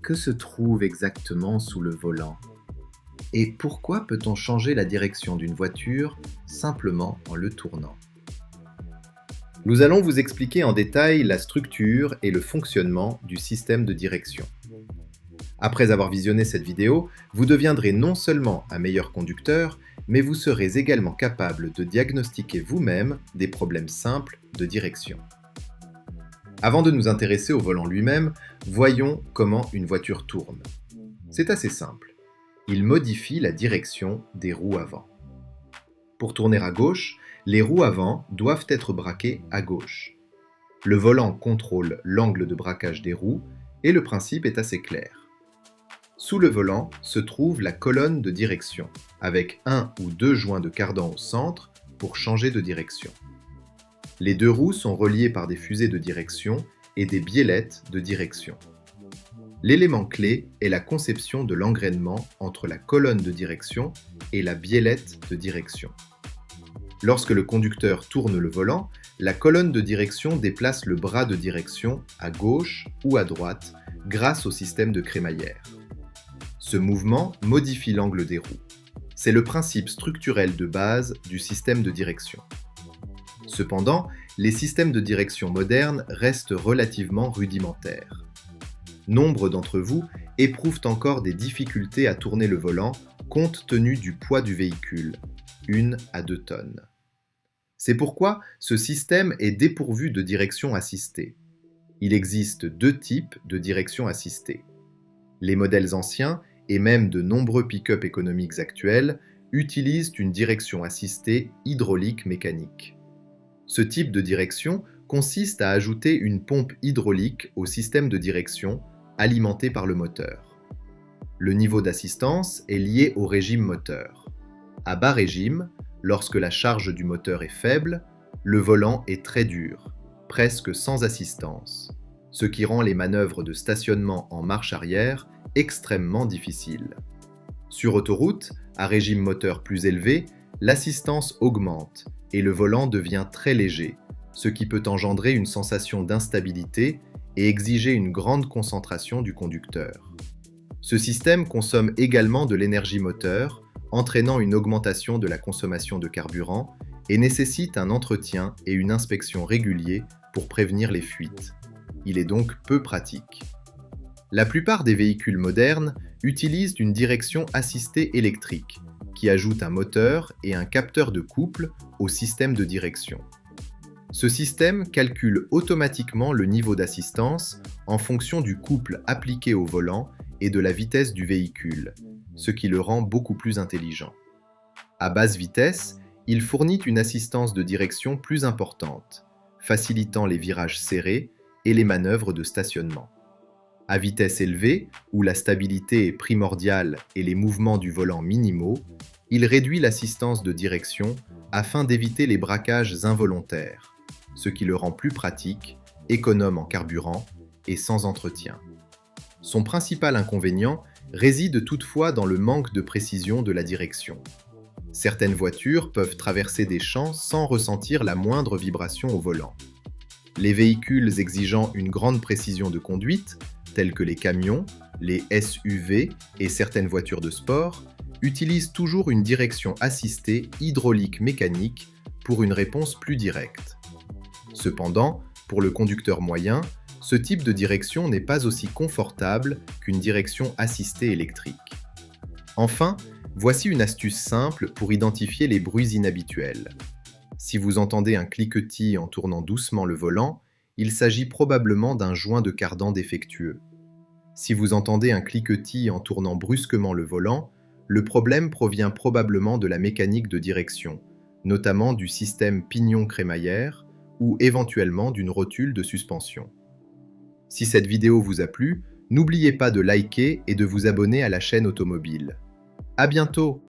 Que se trouve exactement sous le volant? Et pourquoi peut-on changer la direction d'une voiture simplement en le tournant? Nous allons vous expliquer en détail la structure et le fonctionnement du système de direction. Après avoir visionné cette vidéo, vous deviendrez non seulement un meilleur conducteur, mais vous serez également capable de diagnostiquer vous-même des problèmes simples de direction. Avant de nous intéresser au volant lui-même, voyons comment une voiture tourne. C'est assez simple. Il modifie la direction des roues avant. Pour tourner à gauche, les roues avant doivent être braquées à gauche. Le volant contrôle l'angle de braquage des roues et le principe est assez clair. Sous le volant se trouve la colonne de direction, avec un ou deux joints de cardan au centre pour changer de direction. Les deux roues sont reliées par des fusées de direction et des biellettes de direction. L'élément clé est la conception de l'engrainement entre la colonne de direction et la biellette de direction. Lorsque le conducteur tourne le volant, la colonne de direction déplace le bras de direction à gauche ou à droite grâce au système de crémaillère. Ce mouvement modifie l'angle des roues. C'est le principe structurel de base du système de direction. Cependant, les systèmes de direction modernes restent relativement rudimentaires. Nombre d'entre vous éprouvent encore des difficultés à tourner le volant compte tenu du poids du véhicule, 1 à 2 tonnes. C'est pourquoi ce système est dépourvu de direction assistée. Il existe deux types de direction assistée. Les modèles anciens et même de nombreux pick-up économiques actuels utilisent une direction assistée hydraulique mécanique. Ce type de direction consiste à ajouter une pompe hydraulique au système de direction alimenté par le moteur. Le niveau d'assistance est lié au régime moteur. À bas régime, lorsque la charge du moteur est faible, le volant est très dur, presque sans assistance, ce qui rend les manœuvres de stationnement en marche arrière extrêmement difficiles. Sur autoroute, à régime moteur plus élevé, l'assistance augmente et le volant devient très léger, ce qui peut engendrer une sensation d'instabilité et exiger une grande concentration du conducteur. Ce système consomme également de l'énergie moteur, entraînant une augmentation de la consommation de carburant et nécessite un entretien et une inspection réguliers pour prévenir les fuites. Il est donc peu pratique. La plupart des véhicules modernes utilisent une direction assistée électrique, qui ajoute un moteur et un capteur de couple au système de direction. Ce système calcule automatiquement le niveau d'assistance en fonction du couple appliqué au volant et de la vitesse du véhicule, ce qui le rend beaucoup plus intelligent. À basse vitesse, il fournit une assistance de direction plus importante, facilitant les virages serrés et les manœuvres de stationnement. À vitesse élevée, où la stabilité est primordiale et les mouvements du volant minimaux, il réduit l'assistance de direction afin d'éviter les braquages involontaires, ce qui le rend plus pratique, économe en carburant et sans entretien. Son principal inconvénient réside toutefois dans le manque de précision de la direction. Certaines voitures peuvent traverser des champs sans ressentir la moindre vibration au volant. Les véhicules exigeant une grande précision de conduite, tels que les camions, les SUV et certaines voitures de sport, utilisent toujours une direction assistée hydraulique mécanique pour une réponse plus directe. Cependant, pour le conducteur moyen, ce type de direction n'est pas aussi confortable qu'une direction assistée électrique. Enfin, voici une astuce simple pour identifier les bruits inhabituels. Si vous entendez un cliquetis en tournant doucement le volant, il s'agit probablement d'un joint de cardan défectueux. Si vous entendez un cliquetis en tournant brusquement le volant, le problème provient probablement de la mécanique de direction, notamment du système pignon-crémaillère ou éventuellement d'une rotule de suspension. Si cette vidéo vous a plu, n'oubliez pas de liker et de vous abonner à la chaîne automobile. À bientôt!